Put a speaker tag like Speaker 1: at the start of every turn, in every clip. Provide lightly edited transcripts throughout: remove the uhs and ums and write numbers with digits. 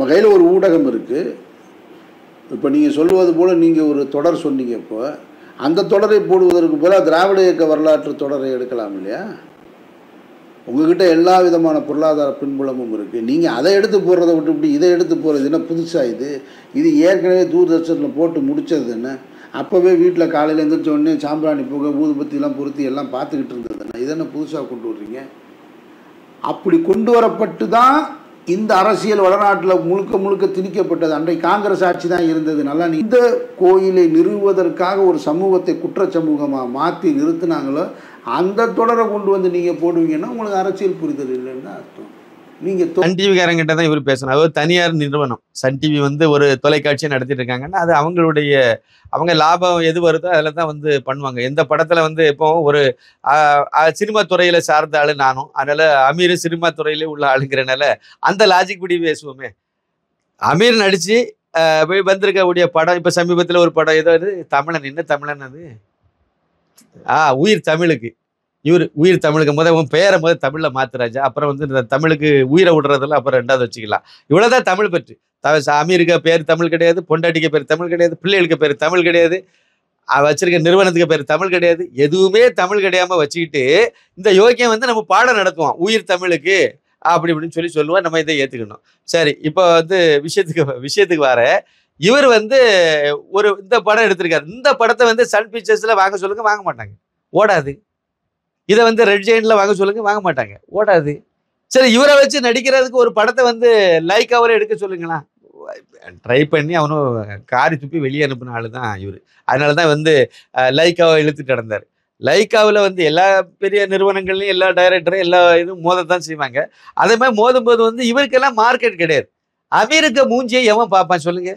Speaker 1: நம்ம கையில் ஒரு ஊடகம் இருக்குது. இப்போ நீங்கள் சொல்லுவது போல் நீங்கள் ஒரு தொடர் சொன்னீங்க. இப்போ அந்த தொடரை போடுவதற்கு போல திராவிட இயக்க வரலாற்று தொடரை எடுக்கலாம் இல்லையா? உங்ககிட்ட எல்லா விதமான பொருளாதார பின்புலமும் இருக்குது. நீங்கள் அதை எடுத்து போடுறதை விட்டு இப்படி இதை எடுத்து போகிறது என்ன புதுசாக? இது ஏற்கனவே தூர்தர்ஷனில் போட்டு முடித்தது என்ன? அப்போவே வீட்டில் காலையில் எழுந்திரிச்ச உடனே சாம்பிராணி புகை ஊதுபத்திலாம் பொருத்தி எல்லாம் பார்த்துக்கிட்டு இருந்தது என்ன? இதென்ன புதுசாக கொண்டு வர்றீங்க? அப்படி கொண்டு வரப்பட்டு தான் இந்த அரசியல் வடநாட்டில் முழுக்க முழுக்க திணிக்கப்பட்டது. அன்றைக்கு காங்கிரஸ் ஆட்சி தான் இருந்தது. நல்லா இந்த கோயிலை நிறுவுவதற்காக ஒரு சமூகத்தை குற்ற சமூகமாக மாற்றி நிறுத்தினாங்களோ அந்த தொடரை கொண்டு வந்து நீங்கள் போடுவீங்கன்னா உங்களுக்கு அரசியல் புரிதல் இல்லைன்னு அர்த்தம். நீங்கள்
Speaker 2: சன் டிவிக்காரங்கிட்ட தான் இவர் பேசணும். அது தனியார் நிறுவனம். சன் டிவி வந்து ஒரு தொலைக்காட்சியை நடத்திட்டு இருக்காங்கன்னா அது அவங்க லாபம் எது வருதோ அதில் தான் வந்து பண்ணுவாங்க. எந்த படத்தில் வந்து இப்போ ஒரு சினிமா துறையில் சார்ந்த ஆள் நானும், அதனால் அமீர் சினிமா துறையிலே உள்ள ஆளுங்கிறனால அந்த லாஜிக் படி பேசுவோமே. அமீர் நடித்து வந்திருக்கக்கூடிய படம் இப்போ சமீபத்தில் ஒரு படம் ஏதோ தமிழன், என்ன தமிழன் அது? உயிர் தமிழுக்கு. உயிர் தமிழுக்கு உன் பேரை தமிழில் மாத்துறாஜா. அப்புறம் வந்து இந்த தமிழுக்கு உயிரை விடுறதெல்லாம் அப்புறம் ரெண்டாவது வச்சுக்கலாம். இவ்வளோதான் தமிழ் பற்று. அமீருக்கு பேர் தமிழ் கிடையாது, பொண்டாட்டிக்கு பேர் தமிழ் கிடையாது, பிள்ளைகளுக்கு பேர் தமிழ் கிடையாது, வச்சிருக்க நிறுவனத்துக்கு பேர் தமிழ் கிடையாது, எதுவுமே தமிழ் கிடையாம வச்சுக்கிட்டு இந்த யோக்கியம் வந்து நம்ம பாடம் நடத்துவோம் உயிர் தமிழுக்கு அப்படி இப்படின்னு சொல்லுவோம். நம்ம இதை ஏற்றுக்கணும். சரி, இப்போ வந்து விஷயத்துக்கு வர இவர் வந்து இந்த படம் எடுத்திருக்காரு. இந்த படத்தை வந்து சன் பிக்சர்ஸில் வாங்க சொல்லுங்க, வாங்க மாட்டாங்க, ஓடாது. இதை வந்து ரெட் ஜெயின்ட்ல வாங்க சொல்லுங்க, வாங்க மாட்டாங்க, ஓடாது. சரி, இவரை வச்சு நடிக்கிறதுக்கு ஒரு படத்தை வந்து லைக்காவில் எடுக்க சொல்லுங்களா, ட்ரை பண்ணி அவனும் காரி துப்பி வெளியே அனுப்பின ஆளு தான் இவர். அதனால தான் வந்து லைக்காவை இழுத்துட்டு நடந்தார். லைக்காவில் வந்து எல்லா பெரிய நிறுவனங்கள்லையும் எல்லா டைரக்டரும் எல்லா இதுவும் மோதத்தான் செய்வாங்க. அதே மாதிரி மோதும்போது வந்து இவருக்கெல்லாம் மார்க்கெட் கிடையாது. அமீருக்கு மூஞ்சியை எவன் பார்ப்பான் சொல்லுங்க?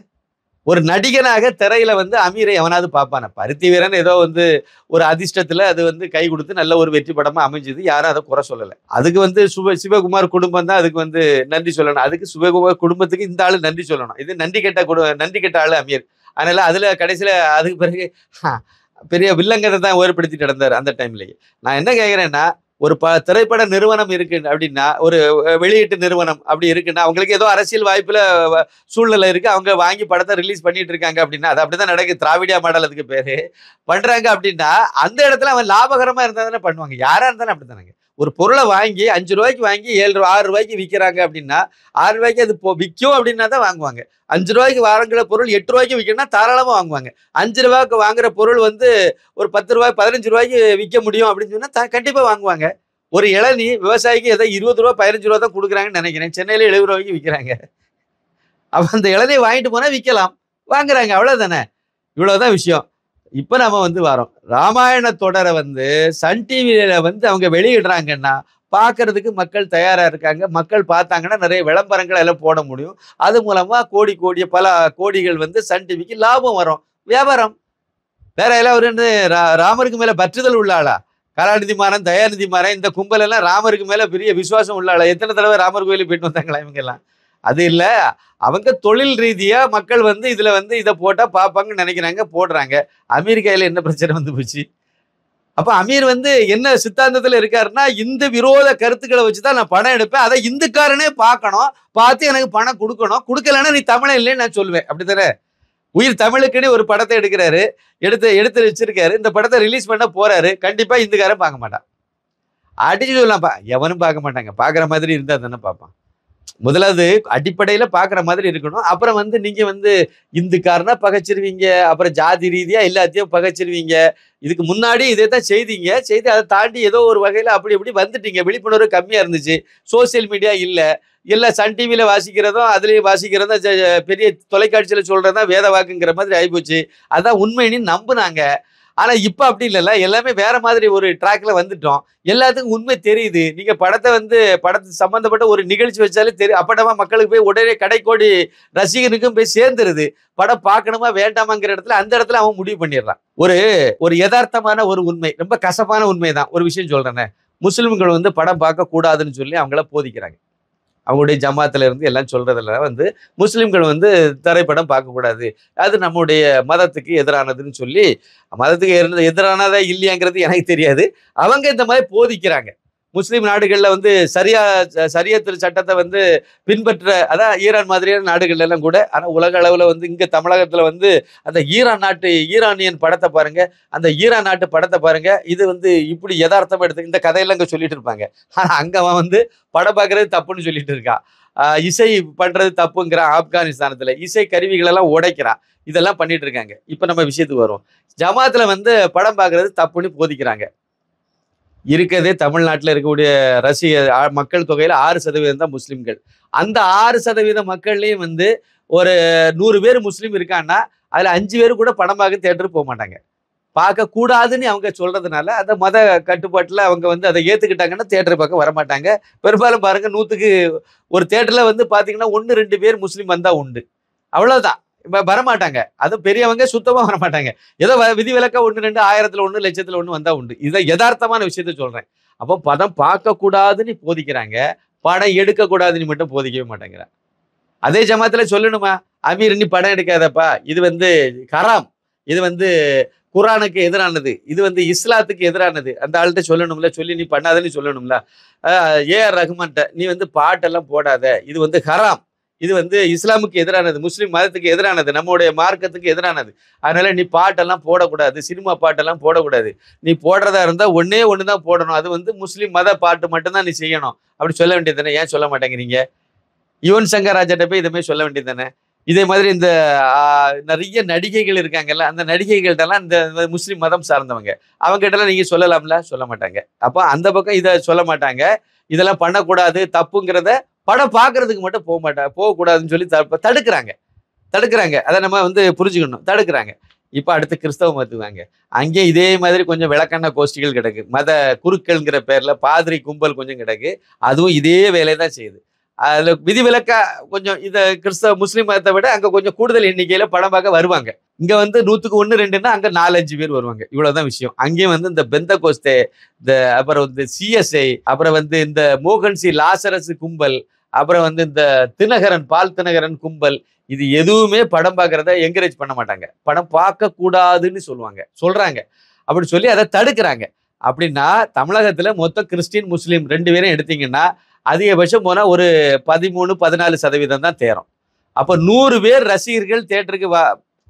Speaker 2: ஒரு நடிகனாக திரையில வந்து அமீரை எவனாவது பார்ப்பான? பருத்தி வீரன் ஏதோ வந்து ஒரு அதிர்ஷ்டத்துல அது வந்து கை கொடுத்து நல்ல ஒரு வெற்றி படமா அமைஞ்சது, யாரும் அதை குறை சொல்லலை. அதுக்கு வந்து சிவகுமார் குடும்பம் தான் அதுக்கு வந்து நன்றி சொல்லணும். அதுக்கு சிவகுமார் குடும்பத்துக்கு இந்த ஆளு நன்றி சொல்லணும். இது நன்றி கெட்ட ஆளு அமீர். அதனால அதுல கடைசியில அதுக்கு பிறகு பெரிய வில்லங்கத்தை தான் ஏற்படுத்திட்டு நடந்தார் அந்த டைம்லயே. நான் என்ன கேட்கிறேன்னா, ஒரு திரைப்பட நிறுவனம் இருக்கு அப்படின்னா, ஒரு வெளியீட்டு நிறுவனம் அப்படி இருக்குன்னா, அவங்களுக்கு ஏதோ அரசியல் வாய்ப்புல சூழ்நிலை இருக்கு, அவங்க வாங்கி படத்தை ரிலீஸ் பண்ணிட்டு இருக்காங்க அப்படின்னா, அது அப்படிதான் நடக்குது. திராவிடியா மாடல் அதுக்கு பேரு பண்றாங்க அப்படின்னா, அந்த இடத்துல அவன் லாபகரமா இருந்தா தானே பண்ணுவாங்க. யாரா இருந்தாலும் அப்படித்தானாங்க. ஒரு பொருளை வாங்கி 5 ரூபாய்க்கு வாங்கி 6 ரூபாய்க்கு விற்கிறாங்க அப்படின்னா, 6 ரூபாய்க்கு அது விற்கும் அப்படின்னா தான் வாங்குவாங்க. 5 ரூபாய்க்கு வாங்குற பொருள் 8 ரூபாய்க்கு விற்கணும்னா தாராளமா வாங்குவாங்க. 5 ரூபாய்க்கு வாங்குற பொருள் வந்து ஒரு 10 ரூபாய் 15 ரூபாய்க்கு விற்க முடியும் அப்படின்னு சொன்னா கண்டிப்பா வாங்குவாங்க. ஒரு இளநீ விவசாயிக்கு ஏதோ 20 ரூபா 15 ரூபா தான் கொடுக்குறாங்கன்னு நினைக்கிறேன். சென்னையில 70 ரூபாய்க்கு விற்கிறாங்க. அப்ப அந்த இளநீ வாங்கிட்டு போனா விற்கலாம், வாங்குறாங்க, அவ்வளவுதானே. இவ்வளவுதான் விஷயம். இப்ப நம்ம வந்து வரோம். ராமாயண தொடரை வந்து சன் டிவியில வந்து அவங்க வெளியிடுறாங்கன்னா பார்க்கறதுக்கு மக்கள் தயாரா இருக்காங்க. மக்கள் பார்த்தாங்கன்னா நிறைய விளம்பரங்கள் எல்லாம் போட முடியும். அது மூலமா பல கோடிகள் வந்து சன் டிவிக்கு லாபம் வரும், வியாபாரம். வேற எல்லாம் ஒரு ராமருக்கு மேல பற்றுதல் உள்ள ஆளா? கலாநிதி மாறன், தயாநிதி மாறன், இந்த கும்பல் எல்லாம் ராமருக்கு மேல பெரிய விசுவாசம் உள்ள ஆளா? எத்தனை தடவை ராமர் கோயிலுக்கு போயிட்டு வந்தாங்களா இவங்க எல்லாம்? அது இல்ல, அவங்க தொழில் ரீதியா மக்கள் வந்து இதுல வந்து இதை போட்டா பார்ப்பாங்கன்னு நினைக்கிறாங்க, போடுறாங்க. அமெரிக்காயில என்ன பிரச்சனை வந்து போச்சு? அப்ப அமீர் வந்து என்ன சித்தாந்தத்துல இருக்காருன்னா, இந்த விரோத கருத்துக்களை வச்சுதான் நான் பணம் எடுப்பேன், அதை இந்துக்காரனே பார்க்கணும், பார்த்து எனக்கு பணம் கொடுக்கணும், கொடுக்கலன்னா நீ தமிழன் இல்லைன்னு நான் சொல்லுவேன். அப்படித்தானே? உயிர் தமிழுக்குன்னு ஒரு படத்தை எடுத்து வச்சிருக்காரு. இந்த படத்தை ரிலீஸ் பண்ண போறாரு. கண்டிப்பா இந்துக்காரன் பார்க்க மாட்டான். அடிச்சு சொல்லலாம், எவனும் பார்க்க மாட்டாங்க. பார்க்குற மாதிரி இருந்தா தானே பார்ப்பான். முதலாவது அடிப்படையில பாக்குற மாதிரி இருக்கணும். அப்புறம் வந்து நீங்க வந்து இந்துக்காரனா பகைச்சிருவீங்க, அப்புறம் ஜாதி ரீதியா எல்லாத்தையும் பகைச்சிருவீங்க. இதுக்கு முன்னாடி இதை தான் செய்தீங்க. அதை தாண்டி ஏதோ ஒரு வகையில அப்படி இப்படி வந்துட்டீங்க. விழிப்புணர்வு கம்மியா இருந்துச்சு, சோசியல் மீடியா இல்ல, எல்லாம் சன் டிவியில வாசிக்கிறதும் அதுலயும் வாசிக்கிறதும் பெரிய தொலைக்காட்சியில சொல்றதுதான் வேத வாக்குங்கிற மாதிரி ஆயிப்போச்சு. அதான் உண்மைன்னு நம்புனாங்க. ஆனா இப்ப அப்படி இல்லைல்ல, எல்லாமே வேற மாதிரி ஒரு ட்ராக்ல வந்துட்டோம். எல்லாத்துக்கும் உண்மை தெரியுது. நீங்க படத்து சம்பந்தப்பட்ட ஒரு நிகழ்ச்சி வச்சாலே தெரியும். அப்படமா மக்களுக்கு போய் உடனே கடைக்கோடி ரசிகனுக்கும் போய் சேர்ந்துருது. படம் பார்க்கணுமா வேண்டாமாங்கிற இடத்துல அந்த இடத்துல அவன் முடிவு பண்ணிடுறான். ஒரு யதார்த்தமான ஒரு உண்மை, ரொம்ப கசப்பான உண்மைதான். ஒரு விஷயம் சொல்றேன், முஸ்லிம்கள் வந்து படம் பார்க்க கூடாதுன்னு சொல்லி அவங்கள போதிக்கிறாங்க. அவங்களுடைய ஜமாத்துல இருந்து எல்லாம் சொல்றதுல வந்து முஸ்லிம்கள் வந்து திரைப்படம் பார்க்கக்கூடாது, அது நம்முடைய மதத்துக்கு எதிரானதுன்னு சொல்லி, மதத்துக்கு எதிரானதா இல்லையாங்கிறது எனக்கு தெரியாது, அவங்க இந்த மாதிரி போதிக்கிறாங்க. முஸ்லீம் நாடுகளில் வந்து சரியத்து சட்டத்தை வந்து பின்பற்ற, அதான் ஈரான் மாதிரியான நாடுகள்ல எல்லாம் கூட. ஆனால் உலக அளவில் வந்து இங்கே தமிழகத்தில் வந்து அந்த ஈரானியன் படத்தை பாருங்க, அந்த ஈரான் நாட்டு படத்தை பாருங்க. இது வந்து இப்படி யதார்த்தமாக எடுத்து இந்த கதையெல்லாம் இங்கே சொல்லிட்டு இருப்பாங்க. ஆனால் அங்கே அவன் வந்து படம் பார்க்கறது தப்புன்னு சொல்லிட்டு இருக்கான். இசை பண்றது தப்புங்கிறான். ஆப்கானிஸ்தானத்தில் இசை கருவிகள் எல்லாம் உடைக்கிறான். இதெல்லாம் பண்ணிட்டு இருக்காங்க. இப்போ நம்ம விஷயத்துக்கு வரும். ஜமாத்தில் வந்து படம் பார்க்கறது தப்புன்னு போதிக்கிறாங்க. இருக்கிறதே தமிழ்நாட்டில் இருக்கக்கூடிய மக்கள் தொகையில் 6% தான் முஸ்லீம்கள். அந்த 6% மக்கள்லேயும் வந்து ஒரு 100 பேர் முஸ்லீம் இருக்கான்னா அதில் 5 பேர் கூட படம் பார்க்க தேட்டருக்கு போக மாட்டாங்க. பார்க்கக்கூடாதுன்னு அவங்க சொல்றதுனால அந்த மத கட்டுப்பாட்டில் அவங்க வந்து அதை ஏற்றுக்கிட்டாங்கன்னா தேட்டர் பார்க்க வரமாட்டாங்க. பெரும்பாலும் பாருங்க 100க்கு ஒரு தேட்டரில் வந்து பார்த்தீங்கன்னா 1-2 பேர் முஸ்லீம் வந்தால் உண்டு, அவ்வளோதான். வரமாட்டாங்க. அதுவும் பெரியவங்க சுத்தமாக வரமாட்டாங்க. ஏதோ விதிவிலக்கா 1-2, 1000ல் 1, 1,00,000ல் 1 வந்தா உண்டு. இதை யதார்த்தமான விஷயத்த சொல்றேன். அப்போ படம் பார்க்கக்கூடாதுன்னு போதிக்கிறாங்க, படம் எடுக்கக்கூடாதுன்னு மட்டும் போதிக்கவே மாட்டேங்கிறாங்க. அதே ஜமாத்துல சொல்லணுமா, அமீர் நீ படம் எடுக்காதப்பா, இது வந்து ஹராம், இது வந்து குரானுக்கு எதிரானது, இது வந்து இஸ்லாத்துக்கு எதிரானது, அந்த ஆள்கிட்ட சொல்லணும்ல, சொல்லி நீ பண்ணாதன்னு சொல்லணும்ல. ஏஆர் ரஹ்மான்ட்ட நீ வந்து பாட்டெல்லாம் போடாத, இது வந்து ஹராம், இது வந்து இஸ்லாமுக்கு எதிரானது, முஸ்லீம் மதத்துக்கு எதிரானது, நம்முடைய மார்க்கத்துக்கு எதிரானது, அதனால நீ பாட்டெல்லாம் போடக்கூடாது, சினிமா பாட்டெல்லாம் போடக்கூடாது, நீ போடுறதா இருந்தால் ஒன்னே ஒன்று தான் போடணும், அது வந்து முஸ்லீம் மத பாட்டு மட்டும்தான் நீ செய்யணும் அப்படி சொல்ல வேண்டியது தானே. ஏன் சொல்ல மாட்டேங்கிறீங்க? யுவன் சங்கர் ராஜாட்ட போய் இதுமாதிரி சொல்ல வேண்டியது தானே. இதே மாதிரி இந்த நிறைய நடிகைகள் இருக்காங்கல்ல, அந்த நடிகைகள்கிட்டலாம் இந்த முஸ்லீம் மதம் சார்ந்தவங்க, அவங்ககிட்டலாம் நீங்கள் சொல்லலாம்ல, சொல்ல மாட்டாங்க. அப்போ அந்த பக்கம் இதை சொல்ல மாட்டாங்க, இதெல்லாம் பண்ணக்கூடாது தப்புங்கிறத படம் பார்க்கறதுக்கு மட்டும் போகக்கூடாதுன்னு சொல்லி தடுக்கிறாங்க. அதை நம்ம வந்து புரிஞ்சுக்கணும், தடுக்கிறாங்க. இப்போ அடுத்து கிறிஸ்தவ மதத்துவாங்க, அங்கே இதே மாதிரி கொஞ்சம் விளக்கண்ண கோஷ்டிகள் கிடக்கு, மத குருக்கள்ங்கிற பேர்ல பாதிரி கும்பல் கொஞ்சம் கிடக்கு, அதுவும் இதே வேலையை தான் செய்யுது. அதில் விதிவிலக்கா கொஞ்சம் இதை முஸ்லீம் மதத்தை விட அங்கே கொஞ்சம் கூடுதல் எண்ணிக்கையில் படம் பார்க்க வருவாங்க. இங்கே வந்து 100க்கு 1-2ன்னா அங்கே 4-5 பேர் வருவாங்க, இவ்வளோதான் விஷயம். அங்கேயும் வந்து இந்த பெந்த கோஸ்தே, இந்த அப்புறம் வந்து சிஎஸ்ஐ, அப்புறம் வந்து இந்த மோகன்சி லாசரஸ் கும்பல், அப்புறம் வந்து இந்த பால் தினகரன் கும்பல், இது எதுவுமே படம் பார்க்கறத என்கரேஜ் பண்ண மாட்டாங்க. படம் பார்க்க கூடாதுன்னு சொல்றாங்க. அப்படி சொல்லி அதை தடுக்கிறாங்க. அப்படின்னா தமிழகத்துல மொத்தம் கிறிஸ்டின் முஸ்லீம் 2 பேரும் எடுத்தீங்கன்னா அதிகபட்சம் போனா ஒரு 13-14% தான் தேரும். அப்ப 100 பேர் ரசிகர்கள் தேட்டருக்கு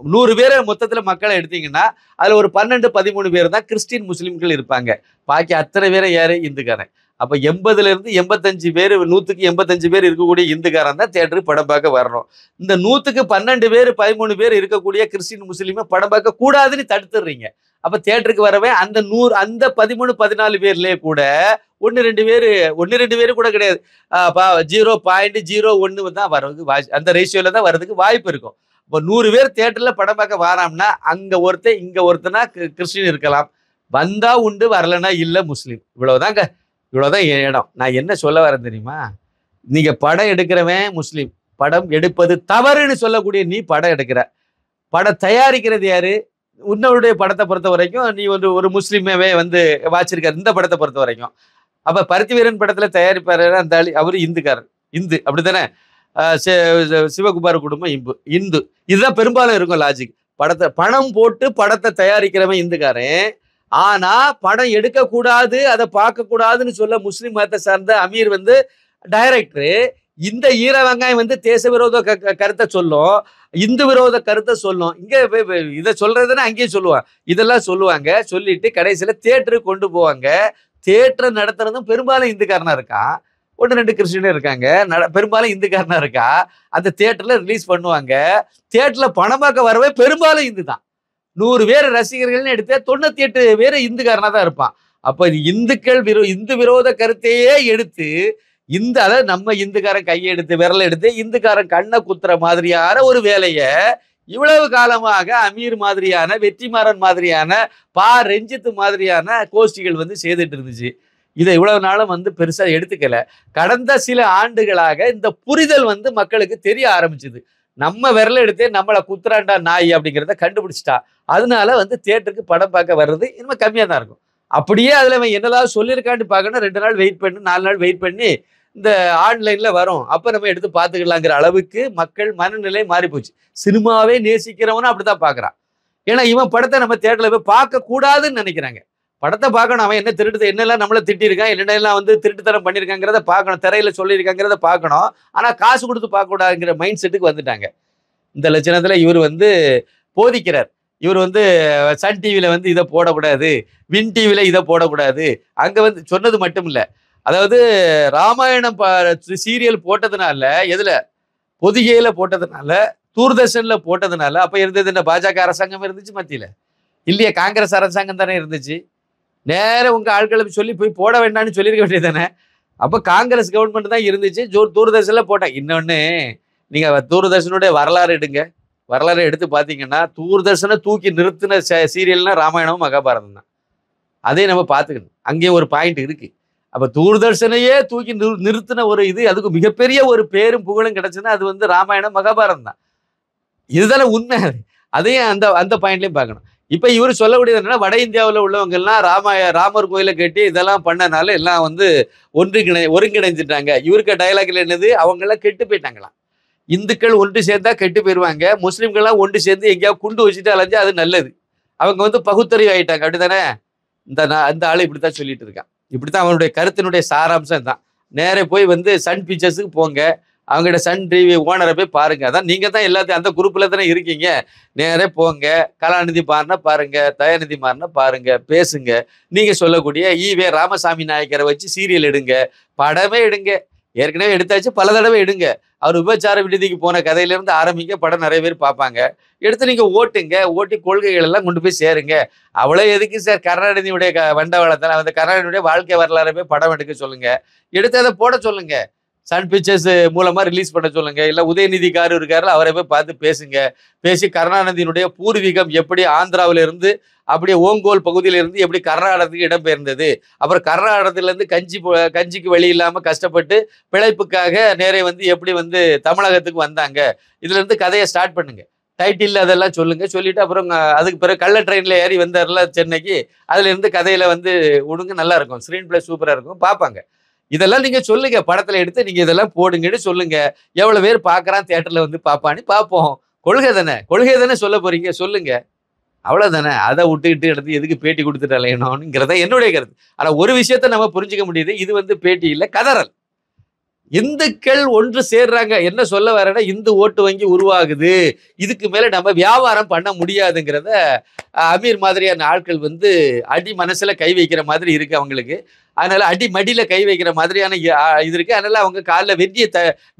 Speaker 2: 100 பேரை மொத்தத்துல மக்களை எடுத்தீங்கன்னா அதுல ஒரு 12-13 பேர் தான் கிறிஸ்டின் முஸ்லீம்கள் இருப்பாங்க. பாக்கி அத்தனை பேரை யாரு? இந்துக்காரன். அப்ப 80ல இருந்து 85 பேர், 100க்கு 85 பேர் இருக்கக்கூடிய இந்துக்காரன் தான் தேட்டருக்கு படம் பார்க்க வரணும். இந்த 100க்கு 12 பேர் 13 பேர் இருக்கக்கூடிய கிறிஸ்டின் முஸ்லீமை படம் பார்க்க கூடாதுன்னு தடுத்துடுறீங்க. அப்ப தேட்டருக்கு வரவே அந்த 13-14 பேர்லயே கூட 1-2 பேர் கூட கிடையாது, 0.01 தான் வர்றதுக்கு அந்த ரேஷியோல தான் வர்றதுக்கு வாய்ப்பு இருக்கும். இப்போ 100 பேர் தேட்டர்ல படம் பார்க்க வராம்னா அங்க ஒருத்தன் இங்க ஒருத்தனா கிறிஸ்டின் இருக்கலாம், வந்தா உண்டு வரலன்னா இல்ல முஸ்லீம். இவ்வளவுதான் இடம். நான் என்ன சொல்ல வரேன் தெரியுமா? நீங்க படம் எடுக்கிறவன் முஸ்லீம், படம் எடுப்பது தவறுன்னு சொல்லக்கூடிய நீ படம் எடுக்கிற, படம் தயாரிக்கிறது யாரு? உன்னுடைய படத்தை பொறுத்த வரைக்கும் நீ ஒரு முஸ்லீமாவே வந்து வாச்சிருக்காரு இந்த படத்தை பொறுத்த வரைக்கும். அப்ப பருத்தி வீரன் படத்துல தயாரிப்பாரு அந்த அவரு இந்துக்காரர், இந்து அப்படித்தானே. சிவகுமார் குடும்பம் இந்து, இதுதான் பெரும்பாலும் இருக்கும் லாஜிக். பணம் போட்டு படத்தை தயாரிக்கிறவன் இந்துக்காரன், ஆனா படம் எடுக்க கூடாது, அதை பார்க்க கூடாதுன்னு சொல்ல முஸ்லிம் மதத்தை சார்ந்த அமீர் வந்து டைரக்டரு, இந்த ஈர வெங்காயம் வந்து தேச விரோத கருத்தை சொல்லும், இந்து விரோத கருத்தை சொல்லும். இங்க இதை சொல்றதுன்னா அங்கேயும் சொல்லுவாங்க, இதெல்லாம் சொல்லுவாங்க. சொல்லிட்டு கடைசியில தியேட்டருக்கு கொண்டு போவாங்க. தியேட்டர் நடத்துறதும் பெரும்பாலும் இந்துக்காரனா இருக்கா, 1-2 கிறிஸ்டியனே இருக்காங்க, பெரும்பாலும் இந்துக்காரனா இருக்கா. அந்த தியேட்டர்ல ரிலீஸ் பண்ணுவாங்க. தியேட்டர்ல பணம் பார்க்க வரவே பெரும்பாலும் இந்து தான். 100 பேர் ரசிகர்கள்னு எடுத்து 98 பேர் இந்துக்காரனா தான் இருப்பான். அப்ப இந்து விரோத கருத்தையே எடுத்து அதாவது நம்ம இந்துக்காரன் கையை எடுத்து விரல் எடுத்து இந்துக்காரன் கண்ணை குத்துற மாதிரியான ஒரு வேலைய இவ்வளவு காலமாக அமீர் மாதிரியான, வெற்றிமாறன் மாதிரியான, ரஞ்சித் மாதிரியான கோஷ்டிகள் வந்து செய்துட்டு இருந்துச்சு. இதை இவ்வளவு நாளும் வந்து பெருசா எடுத்துக்கல. கடந்த சில ஆண்டுகளாக இந்த புரிதல் வந்து மக்களுக்கு தெரிய ஆரம்பிச்சுது. நம்ம விரல எடுத்தே நம்மளை குத்துறாண்டா நாய் அப்படிங்கிறத கண்டுபிடிச்சிட்டா. அதனால வந்து தியேட்டருக்கு படம் பார்க்க வர்றது இனிமே கம்மியா தான் இருக்கும். அப்படியே அதுல அவன் என்னதாவது சொல்லியிருக்கான்னு பார்க்கணும், 2 நாள் வெயிட் பண்ணி 4 நாள் வெயிட் பண்ணி இந்த ஆன்லைன்ல வரும், அப்ப நம்ம எடுத்து பார்த்துக்கலாங்கிற அளவுக்கு மக்கள் மனநிலை மாறி போச்சு. சினிமாவே நேசிக்கிறவனும் அப்படித்தான் பார்க்கறான். ஏன்னா இவன் படத்தை நம்ம தியேட்டர்ல போய் பார்க்க கூடாதுன்னு நினைக்கிறாங்க. படத்தை பார்க்கணும். அவன் என்ன திருட்டு என்னெல்லாம் நம்மள திட்டியிருக்கான், என்னென்னலாம் வந்து திருட்டுத்தனம் பண்ணியிருக்காங்கிறத பார்க்கணும். திரையில சொல்லியிருக்காங்கிறத பார்க்கணும். ஆனா காசு கொடுத்து பார்க்கக்கூடாதுங்கிற மைண்ட் செட்டுக்கு வந்துட்டாங்க. இந்த லட்சணத்துல இவர் வந்து போதிக்கிறார். இவர் வந்து சன் டிவில வந்து இதை போடக்கூடாது, வின் டிவில இதை போடக்கூடாது. அங்க வந்து சொன்னது மட்டும் இல்ல. அதாவது ராமாயணம் சீரியல் போட்டதுனால எதுல பொதிகையில போட்டதுனால, தூர்தர்ஷன்ல போட்டதுனால, அப்ப இருந்தது என்ன பாஜக அரசாங்கம் இருந்துச்சு மத்தியில இல்லையா? காங்கிரஸ் அரசாங்கம் தானே இருந்துச்சு. நேர உங்க ஆட்களை சொல்லி போய் போட வேண்டாம்னு சொல்லியிருக்க வேண்டியது தானே. அப்ப காங்கிரஸ் கவர்மெண்ட் தான் இருந்துச்சு. தூர்தர்ஷன்ல போட்டாங்க. இன்னொன்னு நீங்க தூர்தர்ஷனுடைய வரலாறு எடுங்க. வரலாறு எடுத்து பார்த்தீங்கன்னா தூர்தர்ஷனை தூக்கி நிறுத்தின சீரியல்னா ராமாயணமும் மகாபாரதம் தான். அதையும் நம்ம பார்த்துக்கணும். அங்கேயும் ஒரு பாயிண்ட் இருக்கு. அப்ப தூர்தர்ஷனையே தூக்கி நிறுத்தின ஒரு இது, அதுக்கு மிகப்பெரிய ஒரு பேரும் புகழும் கிடைச்சுன்னா அது வந்து ராமாயணம் மகாபாரதம் தான். இதுதானே உண்மை. அதையும் அந்த அந்த பாயிண்ட்லயும் பார்க்கணும். இப்ப இவர் சொல்லக்கூடியது என்னன்னா, வட இந்தியாவில் உள்ளவங்க எல்லாம் ராமர் கோயிலை கட்டி இதெல்லாம் பண்ணனால எல்லாம் வந்து ஒருங்கிணைஞ்சிட்டாங்க. இவருக்கு டயலாக்ல என்னது, அவங்க எல்லாம் கெட்டு போயிட்டாங்களாம். இந்துக்கள் ஒன்று சேர்ந்தா கெட்டு போயிருவாங்க, முஸ்லிம்கள்லாம் ஒன்று சேர்ந்து எங்கேயாவது குண்டு வச்சுட்டு அலைஞ்சா அது நல்லது. அவங்க வந்து பகுத்தறிவு ஆயிட்டாங்க. அப்படித்தானே? இந்த ஆளு இப்படித்தான் சொல்லிட்டு இருக்கான். இப்படித்தான் அவனுடைய கருத்தினுடைய சாராம்சம் தான். நேரே போய் வந்து சன் பிக்சர்ஸுக்கு போங்க, அவங்கள்ட்ட சன் டிவி ஓனரை போய் பாருங்க. அதான் நீங்க தான் எல்லாத்தையும் அந்த குரூப்ல தானே இருக்கீங்க. நேரே போங்க, கலாநிதி மாறினா பாருங்க, தயாநிதி மாறினா பாருங்க, பேசுங்க. நீங்க சொல்லக்கூடிய ஈவே ராமசாமி நாயக்கரை வச்சு சீரியல் எடுங்க, படமே எடுங்க. ஏற்கனவே எடுத்தாச்சு, பல தடவை எடுங்க. அவர் விபச்சார விடுதிக்கு போன கதையிலிருந்து ஆரம்பிக்க படம் நிறைய பேர் பார்ப்பாங்க. எடுத்து நீங்க ஓட்டுங்க, ஓட்டி கொள்கைகள் எல்லாம் கொண்டு போய் சேருங்க. அவ்வளோ எதுக்கு சார் கருணாநிதியுடைய வண்டவாளத்தால் அந்த கருணாநிதியுடைய வாழ்க்கை வரலாறு போய் படம் எடுக்க சொல்லுங்க, எடுத்து அதை போட சொல்லுங்க. சன் பிக்சர்ஸ் மூலமா ரிலீஸ் பண்ண சொல்லுங்க. இல்ல உதயநிதிக்காரு இருக்காரு, அவரை போய் பார்த்து பேசுங்க. பேசி கருணாநிதியினுடைய பூர்வீகம் எப்படி ஆந்திராவில இருந்து அப்படியே ஓங்கோல் பகுதியில இருந்து எப்படி கர்நாடகத்துக்கு இடம்பெயர்ந்தது, அப்புறம் கர்நாடகத்துல இருந்து கஞ்சிக்கு வழி இல்லாம கஷ்டப்பட்டு பிழைப்புக்காக நேரே வந்து எப்படி வந்து தமிழகத்துக்கு வந்தாங்க, இதுல இருந்து கதையை ஸ்டார்ட் பண்ணுங்க. டைட்டில் அதெல்லாம் சொல்லுங்க. சொல்லிட்டு அப்புறம் அதுக்கு பிறகு கள்ள ட்ரெயின்ல ஏறி வந்தார்ல சென்னைக்கு, அதுல இருந்து கதையில வந்து விடுங்க, நல்லா இருக்கும். ஸ்க்ரீன் பிளே சூப்பரா இருக்கும், பார்ப்பாங்க. இதெல்லாம் நீங்க சொல்லுங்க, படத்துல எடுத்து நீங்க இதெல்லாம் போடுங்கன்னு சொல்லுங்க. எவ்வளவு பேர் பார்க்கறான் தியேட்டர்ல வந்து பார்ப்பான்னு பார்ப்போம். கொள்கை தானே சொல்ல போறீங்க, சொல்லுங்க. அவ்வளவுதானே. அதை விட்டுக்கிட்டு எடுத்து எதுக்கு பேட்டி கொடுத்துட்டு அலையணும்ங்கிறத என்னுடைய கருத்து. ஆனா ஒரு விஷயத்த நம்ம புரிஞ்சுக்க முடியுது, இது வந்து பேட்டி இல்ல, கதறல். இந்துக்கள் ஒன்று சேர்றாங்க. என்ன சொல்ல வரேன்னா, இந்து ஓட்டு வங்கி உருவாகுது, இதுக்கு மேல நம்ம வியாபாரம் பண்ண முடியாதுங்கிறத அமீர் மாதிரியான ஆட்கள் வந்து அடி மனசுல கை வைக்கிற மாதிரி இருக்கு அவங்களுக்கு. அதனால அடி மடியில கை வைக்கிற மாதிரியான இது இருக்கு. அதனால அவங்க காலில்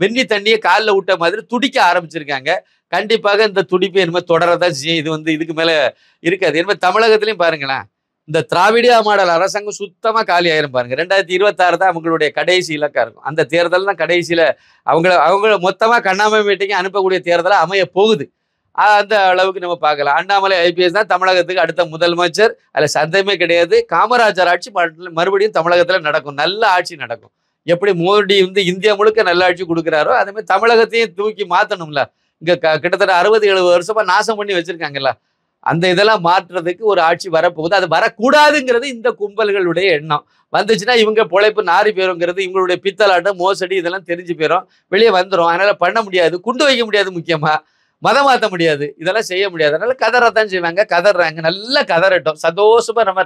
Speaker 2: வெந்நி தண்ணியை காலில் விட்ட மாதிரி துடிக்க ஆரம்பிச்சிருக்காங்க. கண்டிப்பாக இந்த துடிப்பு என்னமோ தொடரதான் செய்யும். இது வந்து இதுக்கு மேல இருக்காது. என்ன தமிழகத்திலையும் பாருங்களேன், இந்த திராவிடியா மாடல் அரசாங்கம் சுத்தமா காலி ஆயிரும் பாருங்க. 2026 தான் அவங்களுடைய கடைசி இலக்கா இருக்கும். அந்த தேர்தல் தான் கடைசியில அவங்கள மொத்தமா கண்ணாம மீட்டிங்க அனுப்பக்கூடிய தேர்தலா அமைய போகுது. அந்த அளவுக்கு நம்ம பார்க்கலாம். அண்ணாமலை ஐபிஎஸ் தான் தமிழகத்துக்கு அடுத்த முதலமைச்சர், அதுல சந்தேகமே கிடையாது. காமராஜர் ஆட்சி மறுபடியும் தமிழகத்துல நடக்கும், நல்ல ஆட்சி நடக்கும். எப்படி மோடி வந்து இந்தியா முழுக்க நல்ல ஆட்சி கொடுக்குறாரோ அதே மாதிரி தமிழகத்தையும் தூக்கி மாத்தணும்ல. இங்க கிட்டத்தட்ட 60-70 வருஷமா நாசம் பண்ணி வச்சிருக்காங்கல்ல, அந்த இதெல்லாம் மாற்றுறதுக்கு ஒரு ஆட்சி வரப்போகுது. அது வரக்கூடாதுங்கிறது இந்த கும்பல்களுடைய எண்ணம். வந்துச்சுன்னா இவங்க பொழைப்பு நாரி போயிருங்கிறது, இவங்களுடைய பித்தலாட்டம் மோசடி இதெல்லாம் தெரிஞ்சு போயிடும், வெளியே வந்துடும். அதனால பண்ண முடியாது, குண்டு வைக்க முடியாது, முக்கியமா மதம் மாற்ற முடியாது, இதெல்லாம் செய்ய முடியாது. அதனால கதறத்தான் செய்வாங்க. கதறாங்க, நல்லா கதறட்டும், சந்தோஷமா நம்ம